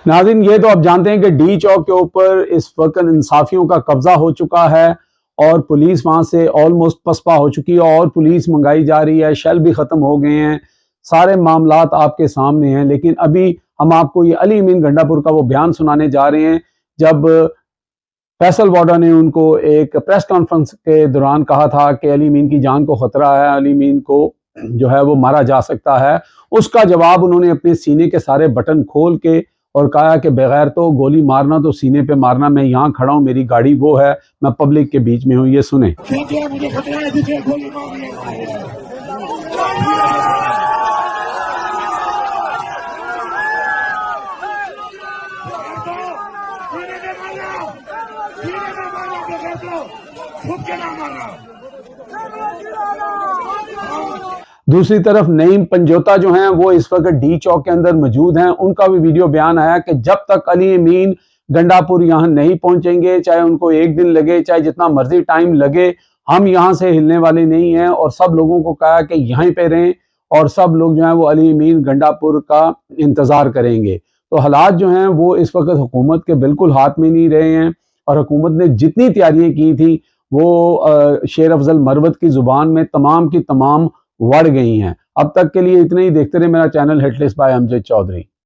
नाज़रीन, ये तो आप जानते हैं कि डी चौक के ऊपर इस वक्त इंसाफियों का कब्जा हो चुका है और पुलिस वहां से ऑलमोस्ट पसपा हो चुकी है और पुलिस मंगाई जा रही है, शेल भी खत्म हो गए हैं, सारे मामलात आपके सामने हैं। लेकिन अभी हम आपको ये अली अमीन गंडापुर का वो बयान सुनाने जा रहे हैं जब फैसल वाडा ने उनको एक प्रेस कॉन्फ्रेंस के दौरान कहा था कि अली अमीन की जान को खतरा है, अली अमीन को जो है वो मारा जा सकता है। उसका जवाब उन्होंने अपने सीने के सारे बटन खोल के और कहा कि बगैर तो गोली मारना तो सीने पे मारना, मैं यहाँ खड़ा हूँ, मेरी गाड़ी वो है, मैं पब्लिक के बीच में हूँ। ये सुने। दूसरी तरफ नईम पंजोता जो हैं वो इस वक्त डी चौक के अंदर मौजूद हैं। उनका भी वीडियो बयान आया कि जब तक अली अमीन गंडापुर यहाँ नहीं पहुंचेंगे, चाहे उनको एक दिन लगे, चाहे जितना मर्जी टाइम लगे, हम यहाँ से हिलने वाले नहीं हैं। और सब लोगों को कहा कि यहीं पे रहें और सब लोग जो हैं वो अली अमीन गंडापुर का इंतज़ार करेंगे। तो हालात जो हैं वो इस वक्त हुकूमत के बिल्कुल हाथ में नहीं रहे हैं और हुकूमत ने जितनी तैयारियां की थी वो शेर अफजल मरवत की जुबान में तमाम की तमाम बढ़ गई हैं। अब तक के लिए इतने ही। देखते रहे मेरा channel hitlist by Amjad Chaudhary.